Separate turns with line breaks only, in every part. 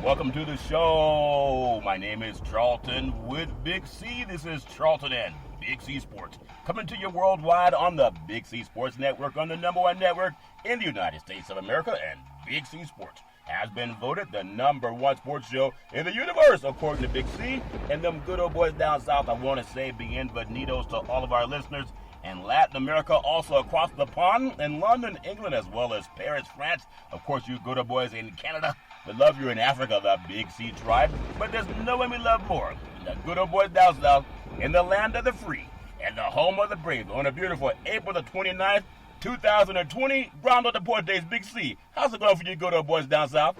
welcome to the show. My name is Charlton with Big C. This is Charlton and Big C Sports, coming to you worldwide on the Big C Sports Network, on the number one network in the United States of America. And Big C Sports has been voted the number one sports show in the universe, according to Big C. And them good old boys down south, I want to say bienvenidos to all of our listeners in Latin America, also across the pond in London, England, as well as Paris, France. Of course, you good old boys in Canada. We love you in Africa, the Big C tribe. But there's no one we love more than the good old boys down south in the land of the free and the home of the brave on a beautiful April the 29th, 2020, Ground Deportes, Big C. How's it going for you good old boys down south?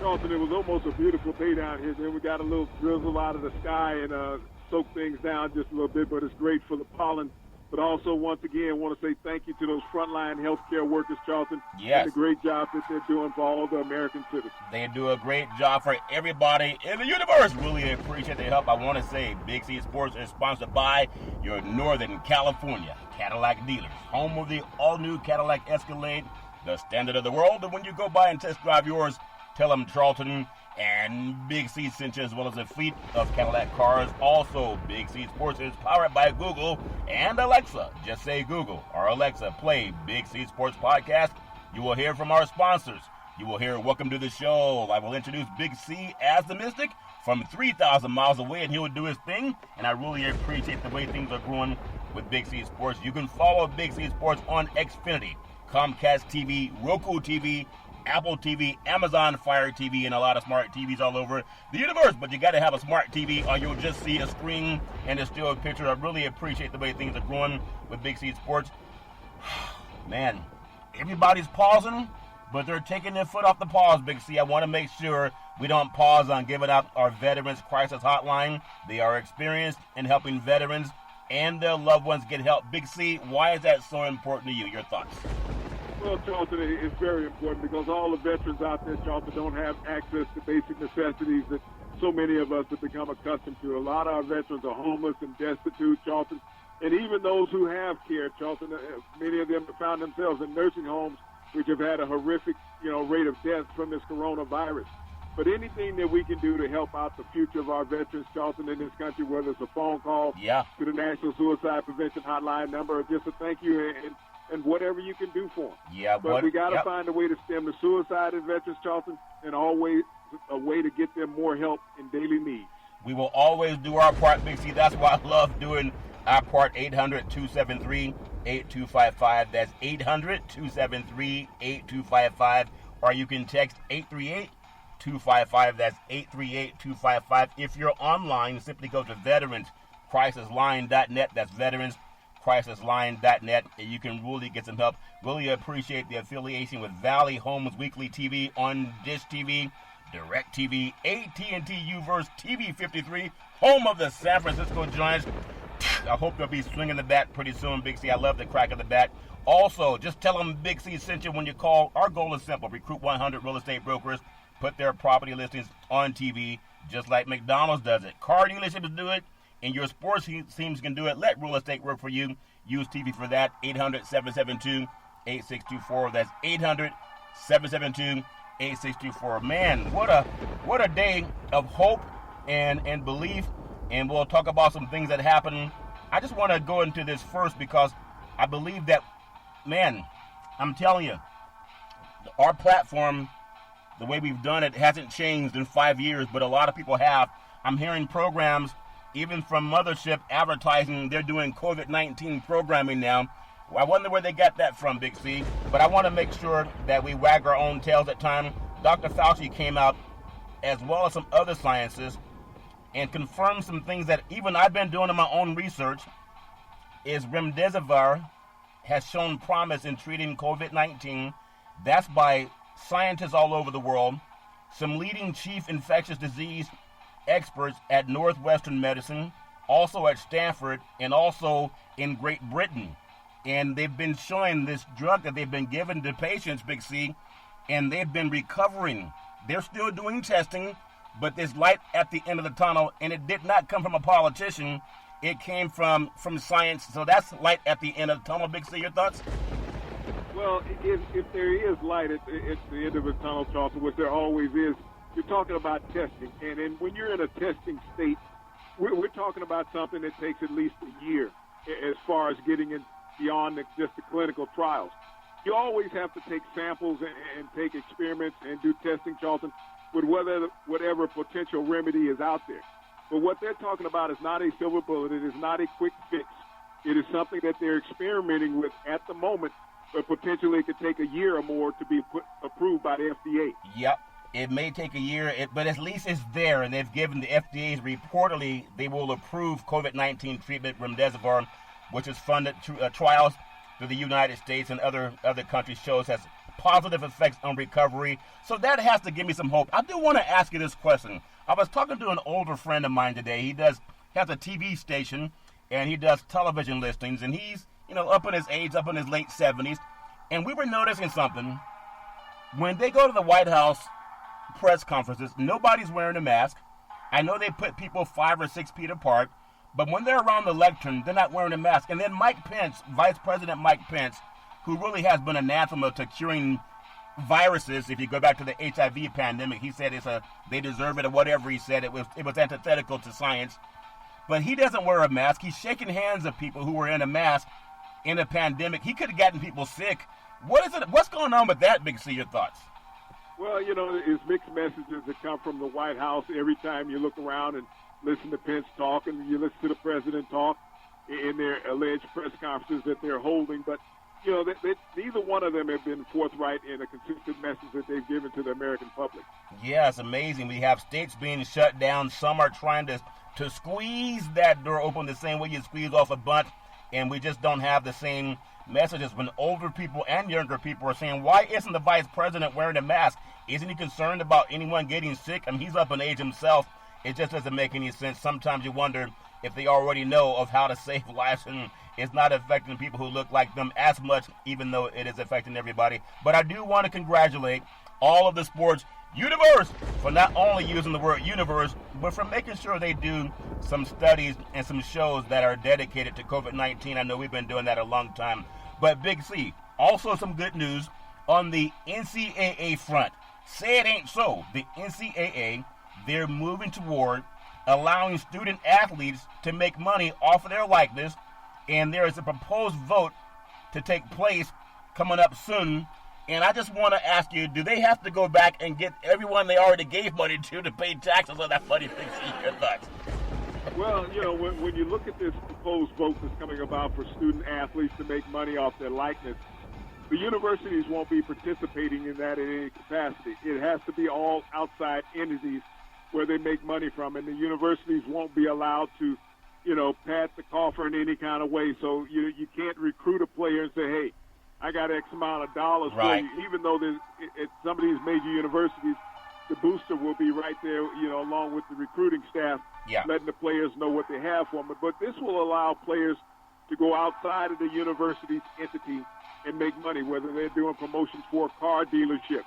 Charlton, it was almost a beautiful day down here. Then we got a little drizzle out of the sky and soaked things down just a little bit, but it's great for the pollen. But also, once again, want to say thank you to those frontline healthcare workers, Charlton.
Yes.
And the great job that they're doing for all of the American citizens.
They do a great job for everybody in the universe. Really appreciate the help. I want to say Big C Sports is sponsored by your Northern California Cadillac dealers, home of the all-new Cadillac Escalade, the standard of the world. And when you go by and test drive yours, tell them Charlton and Big C sent you, as well as a fleet of Cadillac cars. Also, Big C Sports is powered by Google and Alexa. Just say Google or Alexa, play Big C Sports Podcast. You will hear from our sponsors. You will hear Welcome to the Show. I will introduce Big C as the Mystic from 3,000 miles away, and he will do his thing. And I really appreciate the way things are growing with Big C Sports. You can follow Big C Sports on Xfinity, Comcast TV, Roku TV, Apple TV, Amazon Fire TV, and a lot of smart TVs all over the universe. But you got to have a smart TV or you'll just see a screen and a still picture. I really appreciate the way things are growing with Big C Sports. Man, everybody's pausing, but they're taking their foot off the pause, Big C. I want to make sure we don't pause on giving out our Veterans Crisis Hotline. They are experienced in helping veterans and their loved ones get help. Big C, why is that so important to you? Your thoughts?
Well, Charlton, it's very important because all the veterans out there, Charlton, don't have access to basic necessities that so many of us have become accustomed to. A lot of our veterans are homeless and destitute, Charlton. And even those who have care, Charlton, many of them have found themselves in nursing homes, which have had a horrific, rate of death from this coronavirus. But anything that we can do to help out the future of our veterans, Charlton, in this country, whether it's a phone call to the National Suicide Prevention Hotline number, or just a thank you and whatever you can do for them.
Yeah,
but we got to find a way to stem the suicide in veterans, Charlton, and always a way to get them more help in daily needs.
We will always do our part, Big C. That's why I love doing our part. 800-273-8255. That's 800-273-8255. Or you can text 838-255. That's 838-255. If you're online, simply go to veteranscrisisline.net. That's veteranscrisisline.net, and you can really get some help. Really appreciate the affiliation with Valley Homes Weekly TV on Dish TV, Direct TV, AT&T Uverse, TV 53, home of the San Francisco Giants. I hope they'll be swinging the bat pretty soon, Big C. I love the crack of the bat. Also, just tell them Big C sent you when you call. Our goal is simple. Recruit 100 real estate brokers, put their property listings on TV, just like McDonald's does it. Car dealerships do it, and your sports teams can do it. Let real estate work for you. Use TV for that. 800-772-8624. That's 800-772-8624. Man, what a day of hope and belief. And we'll talk about some things that happened. I just want to go into this first because I believe that, man, I'm telling you, our platform, the way we've done it, hasn't changed in 5 years, but a lot of people have. I'm hearing programs, even from Mothership advertising, they're doing COVID-19 programming now. I wonder where they got that from, Big C. But I want to make sure that we wag our own tails at time. Dr. Fauci came out, as well as some other scientists, and confirmed some things that even I've been doing in my own research, is remdesivir has shown promise in treating COVID-19. That's by scientists all over the world. Some leading chief infectious disease experts at Northwestern Medicine, also at Stanford, and also in Great Britain. And they've been showing this drug that they've been given to patients, Big C, and they've been recovering. They're still doing testing, but there's light at the end of the tunnel, and it did not come from a politician. It came from science. So that's light at the end of the tunnel, Big C. Your thoughts?
Well, if there is light at the end of the tunnel, Charlton, which there always is, you're talking about testing. And then when you're in a testing state, we're talking about something that takes at least a year as far as getting in beyond just the clinical trials. You always have to take samples and take experiments and do testing, Charlton, with whatever potential remedy is out there. But what they're talking about is not a silver bullet. It is not a quick fix. It is something that they're experimenting with at the moment, but potentially it could take a year or more to be approved by the FDA.
Yep. It may take a year, but at least it's there, and they've given the FDA's reportedly they will approve COVID-19 treatment remdesivir, which is funded trials through the United States and other countries shows has positive effects on recovery. So that has to give me some hope. I do want to ask you this question. I was talking to an older friend of mine today. He has a TV station, and he does television listings, and he's up in his age, up in his late 70s, and we were noticing something. When they go to the White House press conferences, nobody's wearing a mask. I know they put people 5 or 6 feet apart, but when they're around the lectern, they're not wearing a mask. And then Mike Pence, Vice President Mike Pence, who really has been anathema to curing viruses, if you go back to the HIV pandemic, he said they deserve it or whatever he said. It was antithetical to science. But he doesn't wear a mask. He's shaking hands of people who were in a mask in a pandemic. He could have gotten people sick. What's going on with that, Big C? Your thoughts?
Well, it's mixed messages that come from the White House every time you look around and listen to Pence talk and you listen to the president talk in their alleged press conferences that they're holding. But, neither one of them have been forthright in a consistent message that they've given to the American public.
Yeah, it's amazing. We have states being shut down. Some are trying to squeeze that door open the same way you squeeze off a bunt, and we just don't have the same messages when older people and younger people are saying, why isn't the vice president wearing a mask? Isn't he concerned about anyone getting sick? I mean, he's up in age himself. It just doesn't make any sense. Sometimes you wonder if they already know of how to save lives and it's not affecting people who look like them as much, even though it is affecting everybody. But I do want to congratulate all of the sports universe for not only using the word universe, but for making sure they do some studies and some shows that are dedicated to COVID-19. I know we've been doing that a long time. But Big C, also some good news on the NCAA front. Say it ain't so. The NCAA, they're moving toward allowing student athletes to make money off of their likeness, and there is a proposed vote to take place coming up soon. And I just want to ask you, do they have to go back and get everyone they already gave money to pay taxes on that money? Big C, your thoughts?
Well, when you look at this proposed vote that's coming about for student athletes to make money off their likeness, the universities won't be participating in that in any capacity. It has to be all outside entities where they make money from, and the universities won't be allowed to, pat the coffer in any kind of way. So you can't recruit a player and say, hey, I got X amount of dollars
right.
for you, even though at some of these major universities, the booster will be right there, along with the recruiting staff, letting the players know what they have for them. But this will allow players to go outside of the university's entity and make money, whether they're doing promotions for a car dealership,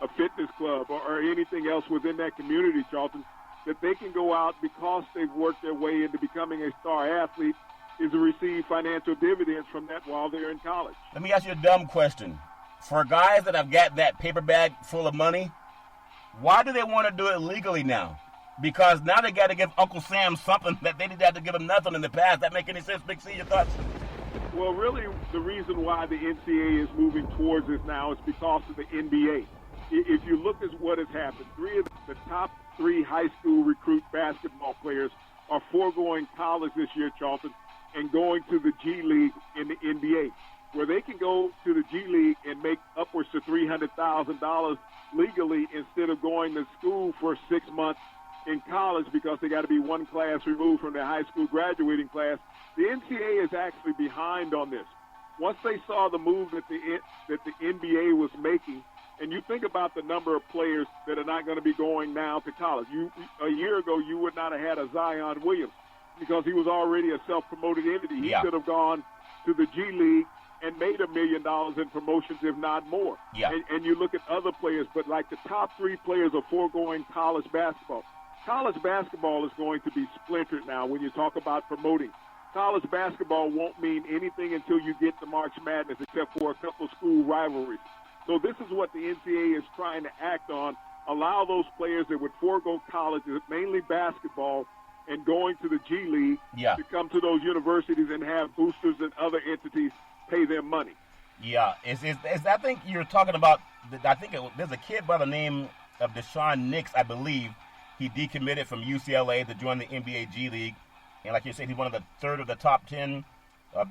a fitness club, or anything else within that community, Charlton, that they can go out because they've worked their way into becoming a star athlete, is to receive financial dividends from that while they're in college.
Let me ask you a dumb question. For guys that have got that paper bag full of money, why do they want to do it legally now? Because now they got to give Uncle Sam something that they didn't have to give him nothing in the past. That make any sense, Big C? Your thoughts?
Well, really, the reason why the NCAA is moving towards this now is because of the NBA. If you look at what has happened, 3 of the top 3 high school recruit basketball players are foregoing college this year, Charlton, and going to the G League in the NBA, where they can go to the G League and make upwards to $300,000 legally instead of going to school for 6 months in college because they got to be one class removed from their high school graduating class. The NCAA is actually behind on this. Once they saw the move that the NBA was making, and you think about the number of players that are not going to be going now to college. A year ago, you would not have had a Zion Williams because he was already a self-promoted entity. He could have gone to the G League and made $1 million in promotions, if not more. And you look at other players, but like the top 3 players are foregoing college basketball. College basketball is going to be splintered now when you talk about promoting. College basketball won't mean anything until you get to March Madness, except for a couple of school rivalries. So this is what the NCAA is trying to act on allow those players that would forego college, mainly basketball, and going to the G League to come to those universities and have boosters and other entities pay them money.
Yeah, I think you're talking about. There's a kid by the name of Deshaun Nix, I believe. He decommitted from UCLA to join the NBA G League, and like you said, he's one of the third of the top 10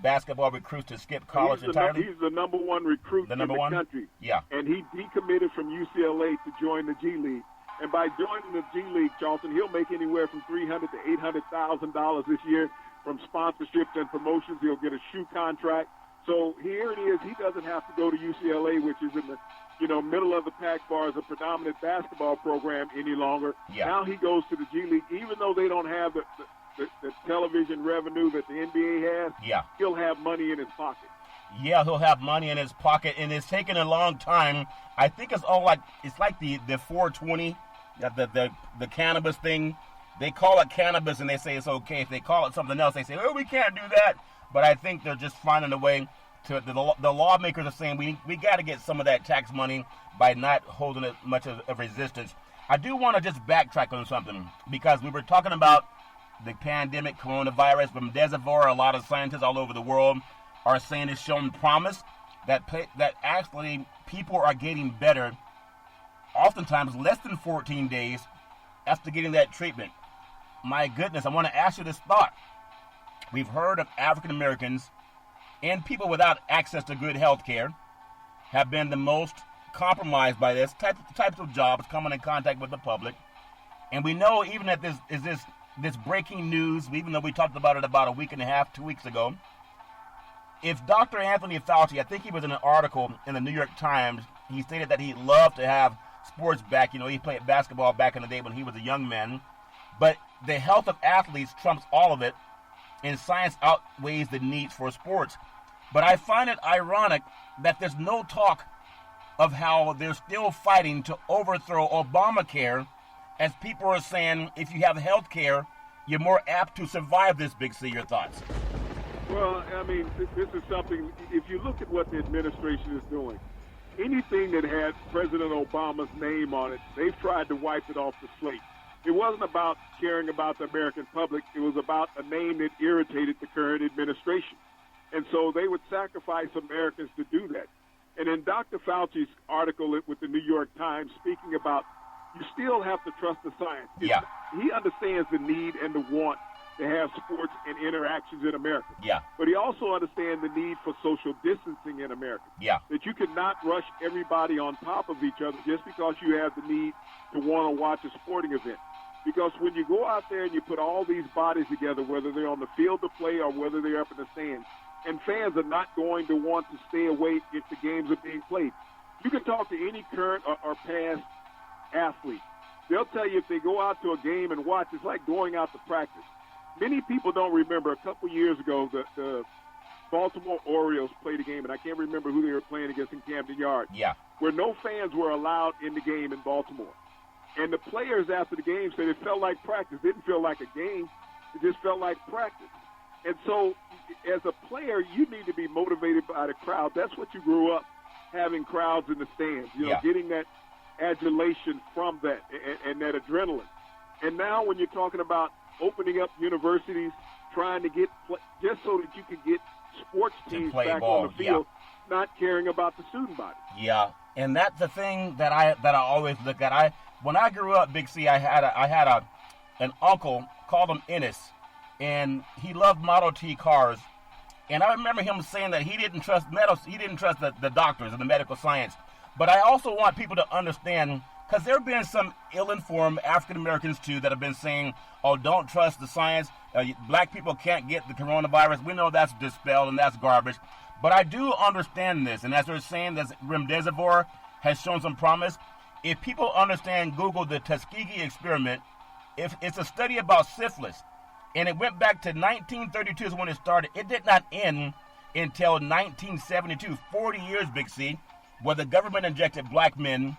basketball recruits to skip college entirely.
He's the number one recruit in the country.
Yeah,
and he decommitted from UCLA to join the G League. And by joining the G League, Charlton, he'll make anywhere from $300,000 to $800,000 this year from sponsorships and promotions. He'll get a shoe contract. So here it is. He doesn't have to go to UCLA, which is in the middle of the pack bar as a predominant basketball program any longer.
Yeah.
Now he goes to the G League, even though they don't have the television revenue that the NBA has.
Yeah.
He'll have money in his pocket.
Yeah, he'll have money in his pocket, and it's taken a long time. I think it's like the 420, the cannabis thing. They call it cannabis, and they say it's okay. If they call it something else, they say, we can't do that. But I think they're just finding a way to. The lawmakers are saying we got to get some of that tax money by not holding it much of resistance. I do want to just backtrack on something because we were talking about the pandemic, coronavirus, remdesivir. A lot of scientists all over the world are saying it's shown promise that actually people are getting better, oftentimes less than 14 days after getting that treatment. My goodness, I want to ask you this thought. We've heard of African Americans and people without access to good health care have been the most compromised by this types of jobs, coming in contact with the public. And we know even that this breaking news, even though we talked about it about a week and a half, 2 weeks ago, if Dr. Anthony Fauci, I think he was in an article in the New York Times, he stated that he loved to have sports back. He played basketball back in the day when he was a young man. But the health of athletes trumps all of it, and science outweighs the needs for sports. But I find it ironic that there's no talk of how they're still fighting to overthrow Obamacare, as people are saying if you have health care, you're more apt to survive this, Big C. Your thoughts?
Well, I mean, this is something, if you look at what the administration is doing, anything that had President Obama's name on it, they've tried to wipe it off the slate. It wasn't about caring about the American public. It was about a name that irritated the current administration. And so they would sacrifice Americans to do that. And in Dr. Fauci's article with the New York Times speaking about you still have to trust the science.
Yeah.
He understands the need and the want to have sports and interactions in America.
Yeah.
But he also understands the need for social distancing in America.
Yeah.
That you cannot rush everybody on top of each other just because you have the need to want to watch a sporting event. Because when you go out there and you put all these bodies together, whether they're on the field to play or whether they're up in the stands, and fans are not going to want to stay away if the games are being played. You can talk to any current or past athlete. They'll tell you if they go out to a game and watch, it's like going out to practice. Many people don't remember a couple years ago the Baltimore Orioles played a game, and I can't remember who they were playing against in Camden Yards, where no fans were allowed in the game in Baltimore. And the players after the game said it felt like practice. It didn't feel like a game. It just felt like practice. And so as a player, you need to be motivated by the crowd. That's what you grew up, having crowds in the stands, getting that adulation from that and that adrenaline. And now when you're talking about opening up universities, trying to get just so that you can get sports teams back on the field, not caring about the student body.
Yeah, and that's the thing that I always look at. When I grew up, Big C, I had an uncle, called him Ennis, and he loved Model T cars. And I remember him saying that he didn't trust the doctors and the medical science. But I also want people to understand, because there have been some ill-informed African Americans too that have been saying, "Oh, don't trust the science. Black people can't get the coronavirus." We know that's dispelled and that's garbage. But I do understand this, and as they're saying, that remdesivir has shown some promise. If people understand, Google the Tuskegee experiment. If it's a study about syphilis, and it went back to 1932 is when it started. It did not end until 1972, 40 years, Big C, where the government injected black men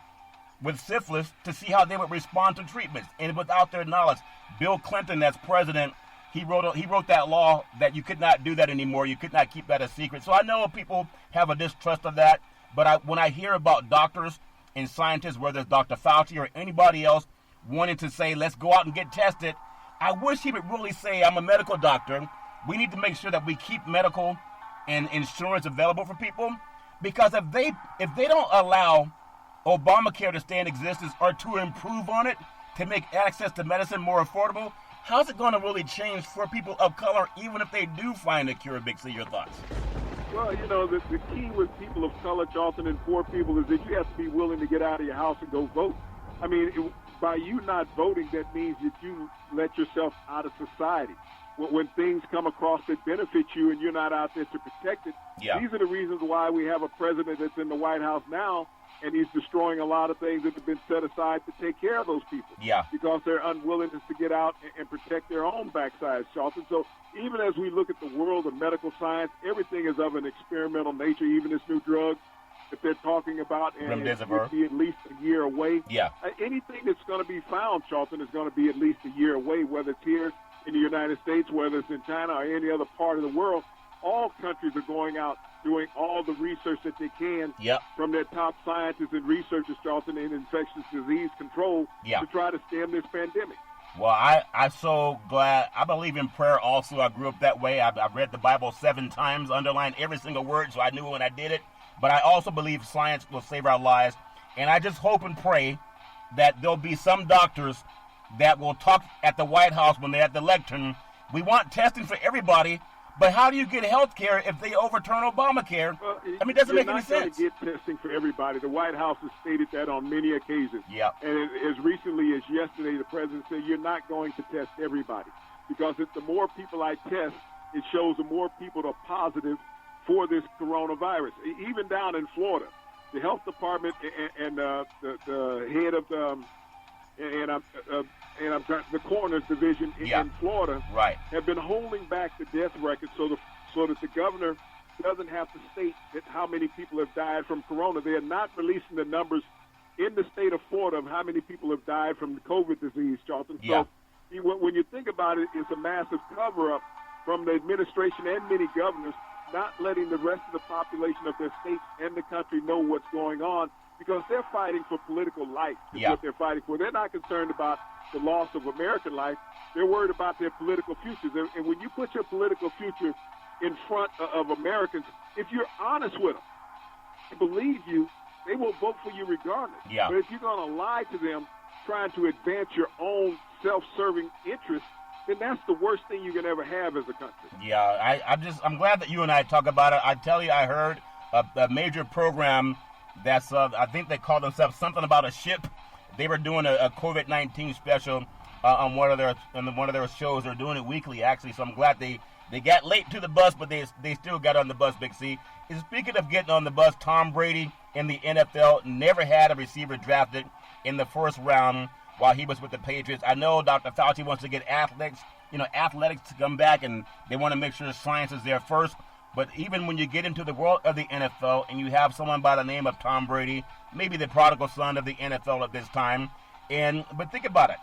with syphilis to see how they would respond to treatments, and without their knowledge. Bill Clinton, as president, he wrote that law that you could not do that anymore. You could not keep that a secret. So I know people have a distrust of that, but when I hear about doctors and scientists, whether it's Dr. Fauci or anybody else, wanting to say, let's go out and get tested. I wish he would really say, I'm a medical doctor. We need to make sure that we keep medical and insurance available for people, because if they don't allow Obamacare to stay in existence or to improve on it to make access to medicine more affordable, how's it going to really change for people of color, even if they do find a cure? Big C, your thoughts?
Well, the key with people of color, Charlton, and poor people is that you have to be willing to get out of your house and go vote. I mean, by you not voting, that means that you let yourself out of society. When things come across that benefit you and you're not out there to protect it, these are the reasons why we have a president that's in the White House now, and he's destroying a lot of things that have been set aside to take care of those people. Because their unwillingness to get out and protect their own backsides, Charlton. So even as we look at the world of medical science, everything is of an experimental nature, even this new drug that they're talking about, and it will be at least a year away. Anything that's going to be found, Charlton, is going to be at least a year away, whether it's here in the United States, whether it's in China or any other part of the world. All countries are going out doing all the research that they can from their top scientists and researchers, Charlton, in infectious disease control to try to stem this pandemic.
Well, I'm so glad. I believe in prayer also. I grew up that way. I've read the Bible 7 times, underlined every single word, so I knew when I did it. But I also believe science will save our lives. And I just hope and pray that there'll be some doctors that will talk at the White House when they're at the lectern. We want testing for everybody, but how do you get health care if they overturn Obamacare?
Well,
it doesn't make any sense.
You're not going to get testing for everybody. The White House has stated that on many occasions. And as recently as yesterday, the president said, you're not going to test everybody. Because if the more people I test, it shows the more people are positive for this coronavirus. Even down in Florida, the health department and the head of the coroner's division in Florida have been holding back the death record so that the governor doesn't have to state that how many people have died from corona. They are not releasing the numbers in the state of Florida of how many people have died from the COVID disease, Charlton. So when you think about it, it's a massive cover-up from the administration and many governors not letting the rest of the population of their states and the country know what's going on, because they're fighting for political life is what they're fighting for. They're not concerned about the loss of American life. They're worried about their political futures. And when you put your political future in front of Americans, if you're honest with them, I believe you, they will vote for you regardless. But if you're going to lie to them, trying to advance your own self-serving interests, then that's the worst thing you can ever have as a country.
I'm glad that you and I talk about it. I tell you, I heard a major program that's, I think they call themselves something about a ship. They were doing a COVID-19 special on one of their shows. They're doing it weekly, actually. So I'm glad they got late to the bus, but they still got on the bus, Big C. And speaking of getting on the bus, Tom Brady in the NFL never had a receiver drafted in the first round while he was with the Patriots. I know Dr. Fauci wants to get athletics to come back, and they want to make sure science is there first. But even when you get into the world of the NFL and you have someone by the name of Tom Brady, maybe the prodigal son of the NFL at this time, but think about it.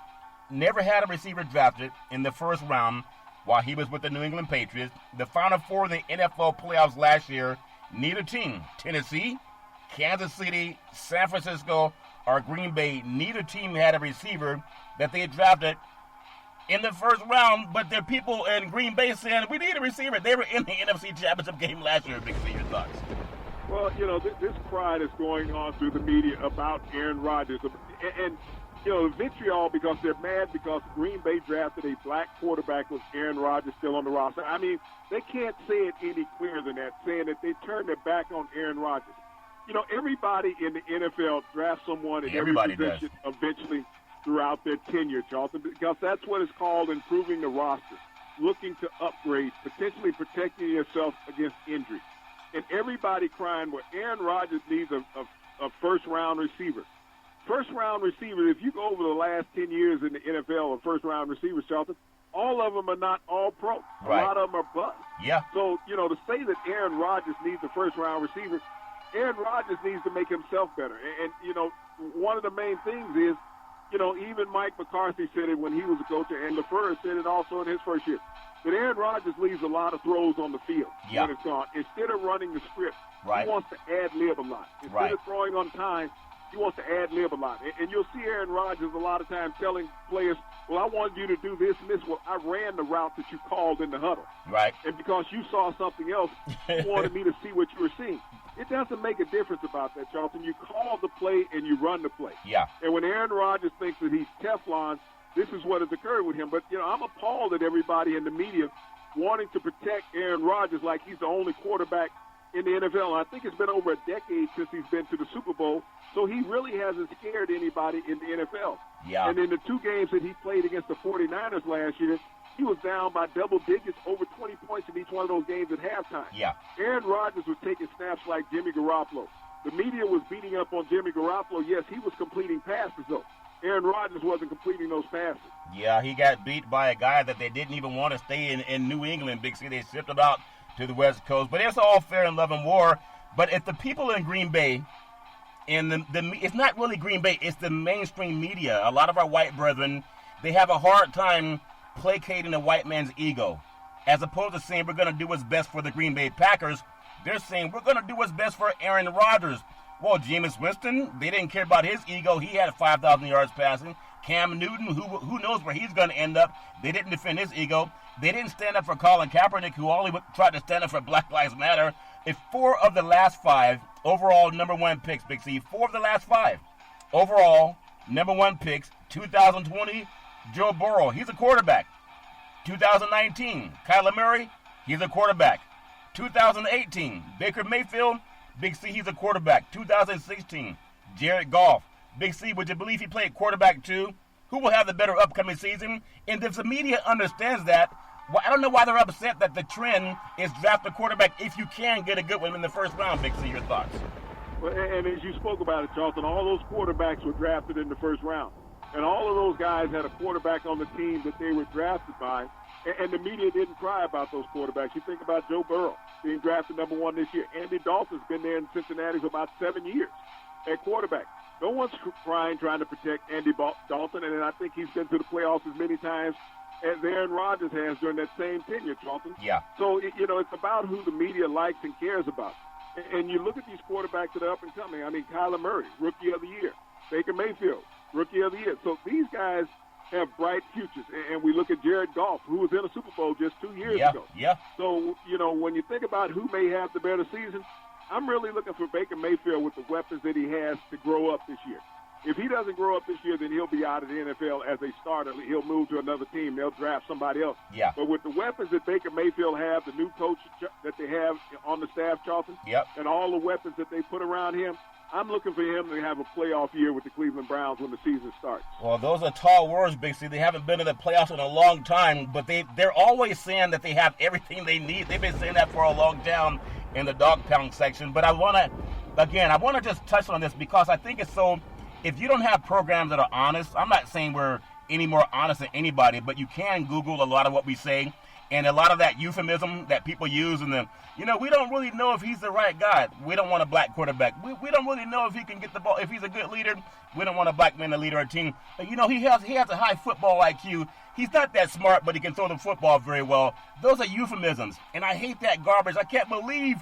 Never had a receiver drafted in the first round while he was with the New England Patriots. The Final Four of the NFL playoffs last year, neither team, Tennessee, Kansas City, San Francisco, or Green Bay, neither team had a receiver that they drafted in the first round, but there are people in Green Bay saying, we need a receiver. They were in the NFC Championship game last year. Big C, your thoughts?
Well, this pride is going on through the media about Aaron Rodgers. And vitriol because they're mad because Green Bay drafted a black quarterback with Aaron Rodgers still on the roster. I mean, they can't say it any clearer than that, saying that they turned their back on Aaron Rodgers. Everybody in the NFL drafts someone in every position eventually throughout their tenure, Charlton, because that's what is called improving the roster, looking to upgrade, potentially protecting yourself against injury. And everybody crying, well, Aaron Rodgers needs a first-round receiver. First-round receiver, if you go over the last 10 years in the NFL of first-round receivers, Charlton, all of them are not all-pro. A lot of them are bust. So, to say that Aaron Rodgers needs a first-round receiver, Aaron Rodgers needs to make himself better. And one of the main things is, even Mike McCarthy said it when he was a coach, and LaFleur said it also in his first year, that Aaron Rodgers leaves a lot of throws on the field when it's gone. Instead of running the script, he wants to ad-lib a lot. Instead of throwing on time, He wants to ad-lib a lot. And you'll see Aaron Rodgers a lot of times telling players, well, I want you to do this and this. Well, I ran the route that you called in the huddle.
Right.
And because you saw something else, you wanted me to see what you were seeing. It doesn't make a difference about that, Charlton. You call the play and you run the play.
Yeah.
And when Aaron Rodgers thinks that he's Teflon, this is what has occurred with him. But, I'm appalled at everybody in the media wanting to protect Aaron Rodgers like he's the only quarterback in the NFL. And I think it's been over a decade since he's been to the Super Bowl, so he really hasn't scared anybody in the NFL.
Yeah.
And in the 2 games that he played against the 49ers last year, he was down by double digits, over 20 points in each one of those games at halftime.
Yeah.
Aaron Rodgers was taking snaps like Jimmy Garoppolo. The media was beating up on Jimmy Garoppolo. Yes, he was completing passes, though. Aaron Rodgers wasn't completing those passes.
Yeah, he got beat by a guy that they didn't even want to stay in New England, Big C. They shipped him out to the West Coast. But it's all fair and love and war. But if the people in Green Bay, and it's not really Green Bay, it's the mainstream media, a lot of our white brethren, they have a hard time placating the white man's ego. As opposed to saying we're going to do what's best for the Green Bay Packers, they're saying we're going to do what's best for Aaron Rodgers. Well, Jameis Winston, they didn't care about his ego. He had 5,000 yards passing. Cam Newton, who knows where he's going to end up. They didn't defend his ego. They didn't stand up for Colin Kaepernick, who only tried to stand up for Black Lives Matter. If 4 of the last 5 overall number 1 picks, Big C, 4 of the last 5 overall number 1 picks, 2020, Joe Burrow, he's a quarterback. 2019, Kyler Murray, he's a quarterback. 2018, Baker Mayfield, Big C, he's a quarterback. 2016, Jared Goff. Big C, would you believe he played quarterback too? Who will have the better upcoming season? And if the media understands that, well, I don't know why they're upset that the trend is draft a quarterback if you can get a good one in the first round, Big C. Your thoughts?
Well, and as you spoke about it, Charlton, all those quarterbacks were drafted in the first round. And all of those guys had a quarterback on the team that they were drafted by. And the media didn't cry about those quarterbacks. You think about Joe Burrow being drafted number 1 this year. Andy Dalton's been there in Cincinnati for about 7 years at quarterback. No one's crying trying to protect Andy Dalton, and I think he's been to the playoffs as many times as Aaron Rodgers has during that same tenure, Charlton.
Yeah.
So, it's about who the media likes and cares about. And you look at these quarterbacks that are up and coming. I mean, Kyler Murray, Rookie of the Year. Baker Mayfield, Rookie of the Year. So these guys have bright futures. And we look at Jared Goff, who was in a Super Bowl just 2 years ago.
Yeah.
So, when you think about who may have the better season, I'm really looking for Baker Mayfield with the weapons that he has to grow up this year. If he doesn't grow up this year, then he'll be out of the NFL as a starter. He'll move to another team. They'll draft somebody else.
Yeah.
But with the weapons that Baker Mayfield have, the new coach that they have on the staff, Charlton,
yep,
and all the weapons that they put around him, I'm looking for him to have a playoff year with the Cleveland Browns when the season starts.
Well, those are tall words, Big C. They haven't been to the playoffs in a long time, but they're always saying that they have everything they need. They've been saying that for a long time in the dog pound section. But I want to just touch on this because I think it's so, if you don't have programs that are honest, I'm not saying we're any more honest than anybody, but you can Google a lot of what we say. And a lot of that euphemism that people use, and we don't really know if he's the right guy. We don't want a black quarterback. We don't really know if he can get the ball. If he's a good leader, we don't want a black man to lead our team. But, he has a high football IQ. He's not that smart, but he can throw the football very well. Those are euphemisms, and I hate that garbage. I can't believe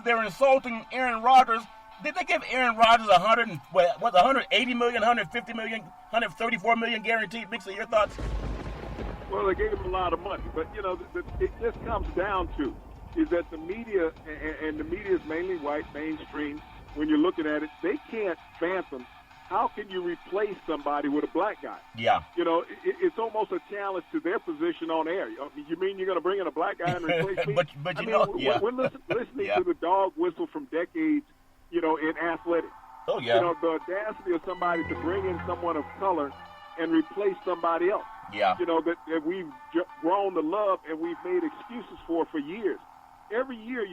they're insulting Aaron Rodgers. Did they give Aaron Rodgers 180 million, 150 million, 134 million guaranteed? Big C, your thoughts?
Well, they gave him a lot of money, but, it just comes down to is that the media, and the media is mainly white, mainstream, when you're looking at it, they can't fathom how can you replace somebody with a black guy?
Yeah.
It's almost a challenge to their position on air. You mean you're going to bring in a black guy and replace me?
but
we're listening to the dog whistle from decades, in athletics.
Oh, yeah.
The audacity of somebody to bring in someone of color and replace somebody else.
Yeah.
That we've grown to love and we've made excuses for years. Every year,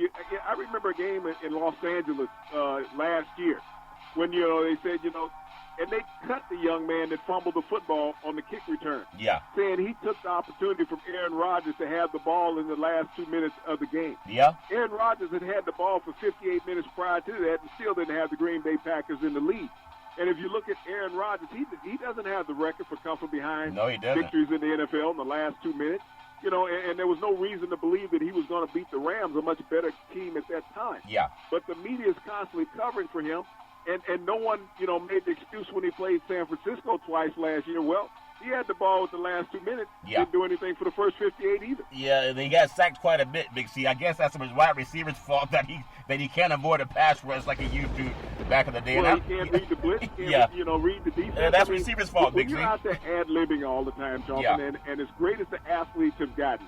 I remember a game in Los Angeles last year when, they said, and they cut the young man that fumbled the football on the kick return.
Yeah.
Saying he took the opportunity from Aaron Rodgers to have the ball in the last 2 minutes of the game.
Yeah.
Aaron Rodgers had the ball for 58 minutes prior to that and still didn't have the Green Bay Packers in the lead. And if you look at Aaron Rodgers, he doesn't have the record for come from behind victories in the NFL in the last 2 minutes. And there was no reason to believe that he was going to beat the Rams, a much better team at that time.
Yeah.
But the media is constantly covering for him, And no one, made the excuse when he played San Francisco twice last year. Well, he had the ball with the last 2 minutes.
Yeah.
Didn't do anything for the first 58 either.
Yeah, and he got sacked quite a bit, Big C. I guess that's his wide receiver's fault that he can't avoid a pass rush like he used to back in the day.
Well, he can't read the blitz. He can't, read the defense.
That's receiver's fault, Big C.
When you're out there ad-libbing all the time, Jonathan, and as great as the athletes have gotten,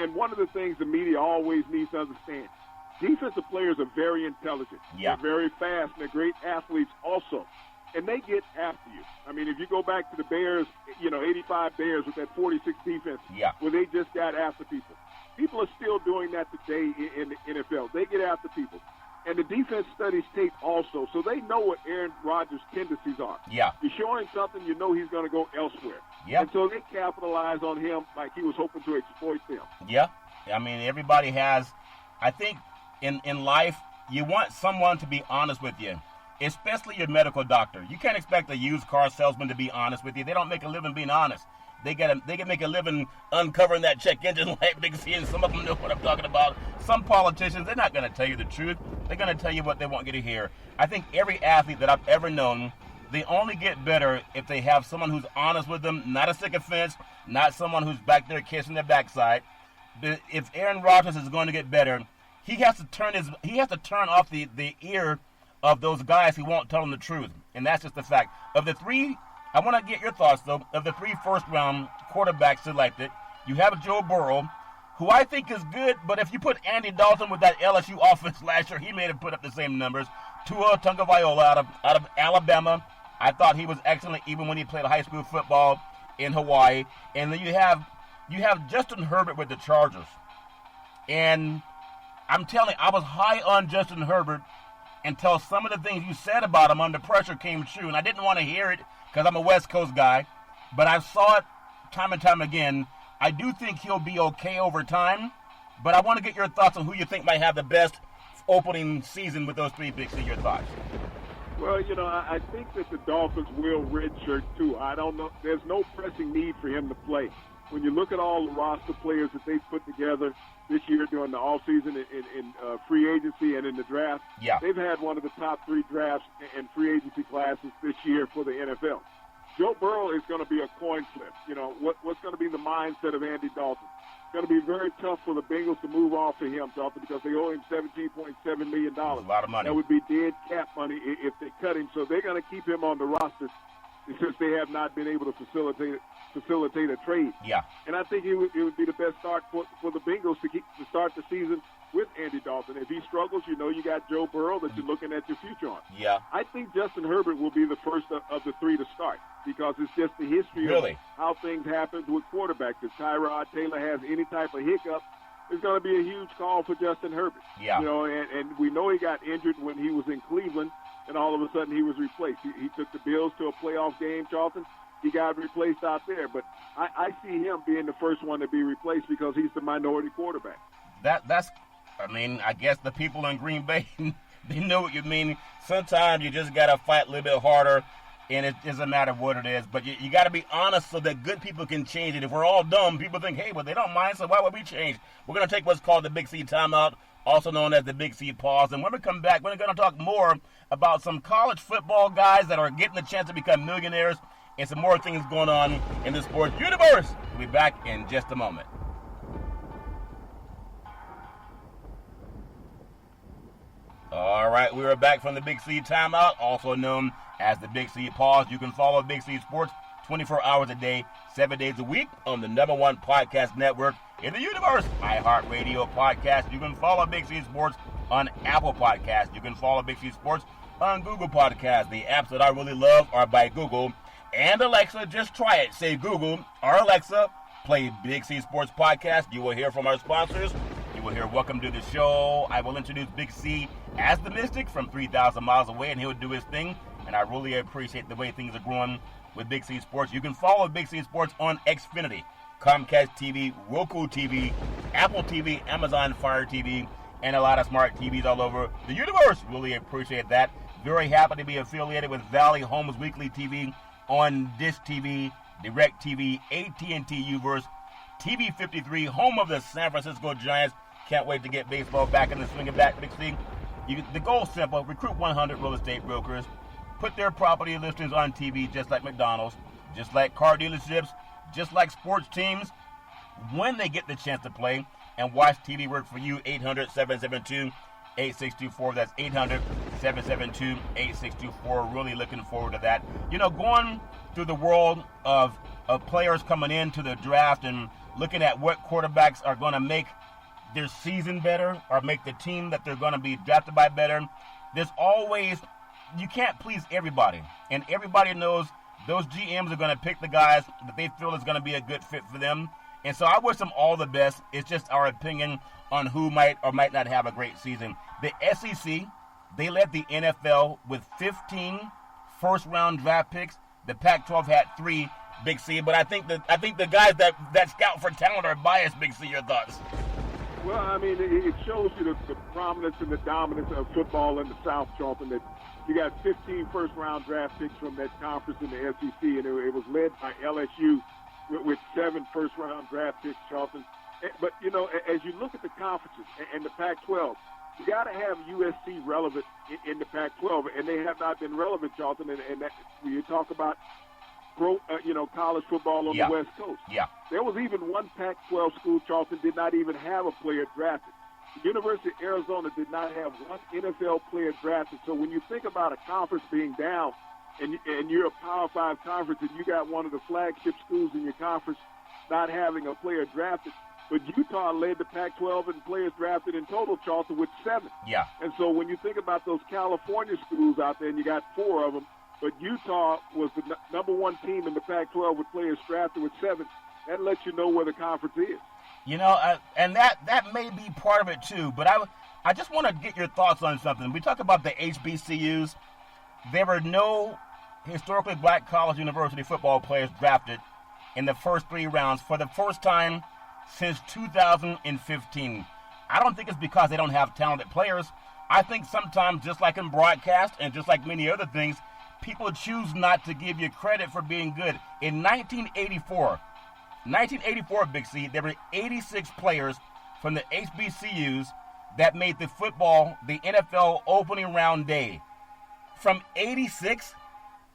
and one of the things the media always needs to understand, defensive players are very intelligent.
Yeah.
They're very fast, and they're great athletes also. And they get after you. I mean, if you go back to the Bears, 85 Bears with that 46 defense, where they just got after people. People are still doing that today in the NFL. They get after people. And the defense studies tape also, so they know what Aaron Rodgers' tendencies are.
Yeah.
You show him something, you know he's going to go elsewhere.
Yeah.
And so they capitalize on him like he was hoping to exploit them.
Yeah. I mean, everybody has, I think, in life, you want someone to be honest with you. Especially your medical doctor. You can't expect a used car salesman to be honest with you. They don't make a living being honest. They can make a living uncovering that check engine light, Big C, and some of them know what I'm talking about. Some politicians, they're not going to tell you the truth. They're going to tell you what they want you to hear. I think every athlete that I've ever known, they only get better if they have someone who's honest with them, not a sycophant, not someone who's back there kissing their backside. If Aaron Rodgers is going to get better, he has to turn off the ear of those guys who won't tell him the truth. And that's just the fact. Of the three, I want to get your thoughts, though, of the 3 first-round quarterbacks selected, you have Joe Burrow, who I think is good, but if you put Andy Dalton with that LSU offense last year, he may have put up the same numbers. Tua Tagovailoa out of Alabama, I thought he was excellent even when he played high school football in Hawaii. And then you have Justin Herbert with the Chargers. And I'm telling you, I was high on Justin Herbert until some of the things you said about him under pressure came true. And I didn't want to hear it because I'm a West Coast guy. But I saw it time and time again. I do think he'll be okay over time. But I want to get your thoughts on who you think might have the best opening season with those 3 picks. Your thoughts?
Well, I think that the Dolphins will redshirt too. I don't know. There's no pressing need for him to play. When you look at all the roster players that they've put together this year during the offseason in free agency and in the draft, they've had one of the top 3 drafts and free agency classes this year for the NFL. Joe Burrow is going to be a coin flip. What's going to be the mindset of Andy Dalton? It's going to be very tough for the Bengals to move off of him, Dalton, because they owe him $17.7 million.
A lot of money.
That would be dead cap money if they cut him. So they're going to keep him on the roster since they have not been able to facilitate a trade.
Yeah.
And I think it would be the best start for the Bengals to start the season with Andy Dalton. If he struggles, you got Joe Burrow that you're looking at your future on.
Yeah.
I think Justin Herbert will be the first of the 3 to start because it's just the history of how things happen with quarterbacks. If Tyrod Taylor has any type of hiccup, there's going to be a huge call for Justin Herbert.
Yeah.
And we know he got injured when he was in Cleveland, and all of a sudden he was replaced. He took the Bills to a playoff game, Charlton. He got replaced out there. But I see him being the first one to be replaced because he's the minority quarterback.
I guess the people in Green Bay, they know what you mean. Sometimes you just got to fight a little bit harder, and it doesn't matter what it is. But you got to be honest so that good people can change it. If we're all dumb, people think, hey, well, they don't mind, so why would we change? We're going to take what's called the Big C timeout, also known as the Big C pause. And when we come back, we're going to talk more about some college football guys that are getting the chance to become millionaires and some more things going on in the sports universe. We'll be back in just a moment. All right, we are back from the Big C timeout, also known as the Big C pause. You can follow Big C Sports 24 hours a day, 7 days a week on the #1 podcast network in the universe, iHeartRadio Podcast. You can follow Big C Sports on Apple Podcasts. You can follow Big C Sports on Google Podcasts. The apps that I really love are by Google and Alexa. Just try it. Say Google or Alexa, play Big C Sports Podcast. You will hear from our sponsors. You will hear welcome to the show. I will introduce Big C as the Mystic from 3,000 miles away, and he'll do his thing. And I really appreciate the way things are growing with Big C Sports. You can follow Big C Sports on Xfinity, Comcast TV, Roku TV, Apple TV, Amazon Fire TV, and a lot of smart TVs all over the universe. Really appreciate that. Very happy to be affiliated with Valley Homes Weekly TV on Dish TV, Direct TV, AT&T Uverse, TV 53, home of the San Francisco Giants. Can't wait to get baseball back in the swing of that, Big C. The goal is simple. Recruit 100 real estate brokers. Put their property listings on TV just like McDonald's, just like car dealerships, just like sports teams. When they get the chance to play and watch TV work for you, 800-772-8624. That's 800-772-8624. Really looking forward to that. Going through the world of players coming into the draft and looking at what quarterbacks are going to make their season better or make the team that they're going to be drafted by better. There's always, you can't please everybody. And everybody knows those GMs are going to pick the guys that they feel is going to be a good fit for them. And so I wish them all the best. It's just our opinion on who might or might not have a great season. The SEC, they led the NFL with 15 first-round draft picks. The Pac-12 had 3, Big C. But I think the guys that scout for talent are biased, Big C. Your thoughts?
Well, I mean, it shows you the prominence and the dominance of football in the South, Charlton, that you got 15 first-round draft picks from that conference in the SEC, and it was led by LSU with 7 first-round draft picks, Charlton. But, as you look at the conferences and the Pac-12, you got to have USC relevant in the Pac-12, and they have not been relevant, Charlton. And that, when you talk about college football on the West Coast, there was even one Pac-12 school, Charlton, did not even have a player drafted. The University of Arizona did not have one NFL player drafted. So when you think about a conference being down, and you're a Power 5 conference, and you got one of the flagship schools in your conference not having a player drafted, but Utah led the Pac-12 in players drafted in total, Charlton, with 7.
Yeah.
And so when you think about those California schools out there, and you got 4 of them, but Utah was the number 1 team in the Pac-12 with players drafted with 7, that lets you know where the conference is.
And that may be part of it too, but I just want to get your thoughts on something. We talk about the HBCUs. There were no historically black college university football players drafted in the first 3 rounds for the first time since 2015. I don't think it's because they don't have talented players. I think sometimes, just like in broadcast and just like many other things, people choose not to give you credit for being good. In 1984, Big C, there were 86 players from the HBCUs that made the NFL opening round day. From 86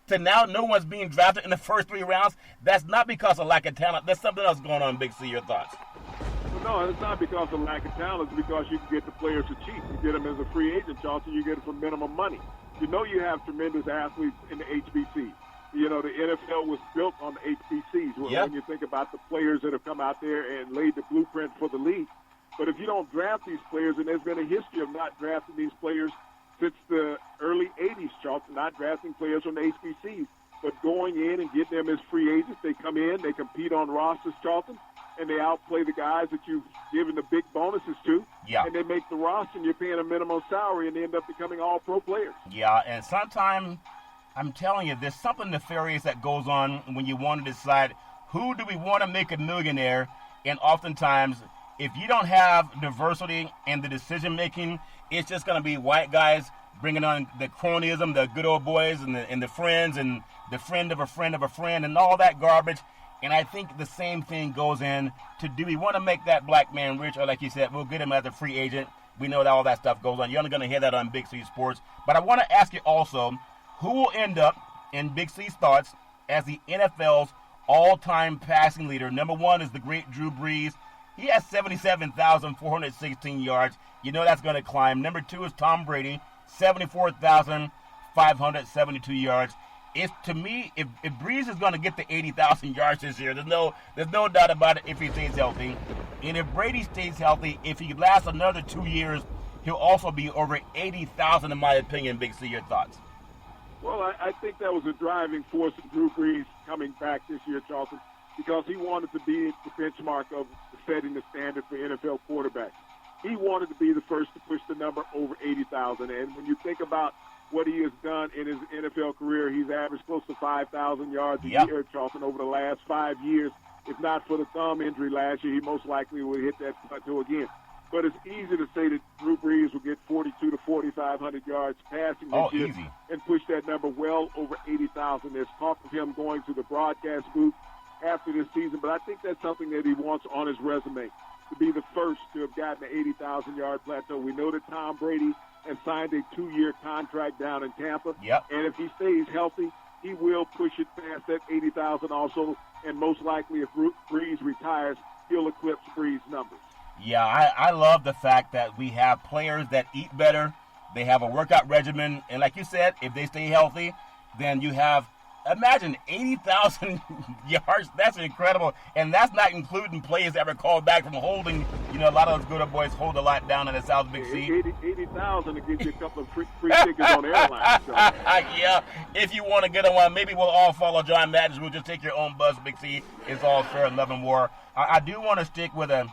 to now, no one's being drafted in the first 3 rounds. That's not because of lack of talent. There's something else going on, Big C. Your thoughts?
Well, no, it's not because of lack of talent. It's because you can get the players for cheap. You get them as a free agent, Charlton. You get them for minimum money. You have tremendous athletes in the HBC. The NFL was built on the HBCs. When you think about the players that have come out there and laid the blueprint for the league. But if you don't draft these players, and there's been a history of not drafting these players since the early 80s, Charlton, not drafting players from the HBCs, but going in and getting them as free agents. They come in, they compete on rosters, Charlton, and they outplay the guys that you've given the big bonuses to.
Yeah.
And they make the roster, and you're paying a minimum salary, and they end up becoming all-pro players.
Yeah, and sometimes, I'm telling you, there's something nefarious that goes on when you want to decide who do we want to make a millionaire, and oftentimes, if you don't have diversity in the decision-making, it's just going to be white guys bringing on the cronyism, the good old boys, and the friends, and the friend of a friend of a friend, and all that garbage. And I think the same thing goes in to, do we want to make that black man rich? Or like you said, we'll get him as a free agent. We know that all that stuff goes on. You're only going to hear that on Big C Sports. But I want to ask you also, who will end up, in Big C's thoughts, as the NFL's all-time passing leader? Number 1 is the great Drew Brees. He has 77,416 yards. That's going to climb. Number 2 is Tom Brady, 74,572 yards. To me, if Brees is going to get the 80,000 yards this year, there's no doubt about it if he stays healthy. And if Brady stays healthy, if he lasts another 2 years, he'll also be over 80,000 in my opinion. Big C, your thoughts?
Well, I think that was a driving force in Drew Brees coming back this year, Charlton, because he wanted to be the benchmark of setting the standard for NFL quarterbacks. He wanted to be the first to push the number over 80,000. And when you think about what he has done in his NFL career, he's averaged close to 5,000 yards a year, Charlton, over the last 5 years. If not for the thumb injury last year, he most likely would hit that plateau again. But it's easy to say that Drew Brees will get 42 to 4,500 yards passing this year and push that number well over 80,000. There's talk of him going to the broadcast booth after this season, but I think that's something that he wants on his resume, to be the first to have gotten the 80,000-yard plateau. We know that Tom Brady and signed a 2-year contract down in Tampa.
Yep.
And if he stays healthy, he will push it past that 80,000 also. And most likely, if Brees retires, he'll eclipse Brees' numbers.
Yeah, I love the fact that we have players that eat better. They have a workout regimen. And like you said, if they stay healthy, then you have, imagine 80,000 yards. That's incredible. And that's not including plays that were called back from holding. You know, a lot of those good boys hold a lot down in the South Big C.
80,000 to get you a couple of free tickets on airlines. So.
Yeah, if you want to get on one, maybe we'll all follow John Madden. We'll just take your own bus, Big C. It's all fair and love and war. I do want to stick with a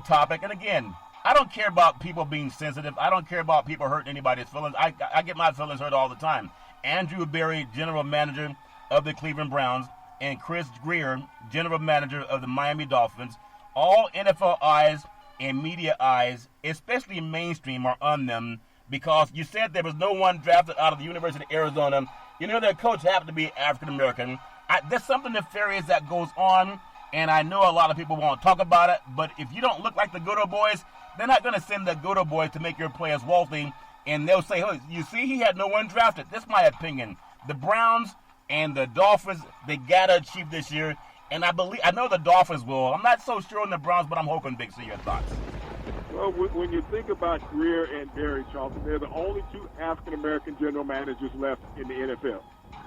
topic. And again, I don't care about people being sensitive. I don't care about people hurting anybody's feelings. I get my feelings hurt all the time. Andrew Berry, general manager of the Cleveland Browns, and Chris Grier, general manager of the Miami Dolphins, all NFL eyes and media eyes, especially mainstream, are on them because you said there was no one drafted out of the University of Arizona. You know, their coach happened to be African-American. There's something nefarious that goes on, and I know a lot of people won't talk about it, but if you don't look like the good old boys, they're not going to send the good old boys to make your players wealthy, and they'll say, oh, you see, he had no one drafted. That's my opinion. The Browns and the Dolphins, they got to achieve this year, and I know the Dolphins will. I'm not so sure on the Browns, but I'm hoping, Big C, your thoughts.
Well, when you think about Grier and Berry, Charlton, they're the only two African-American general managers left in the NFL.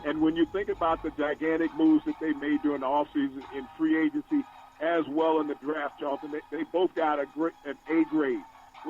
And when you think about the gigantic moves that they made during the offseason in free agency as well in the draft, Charlton, they both got an A grade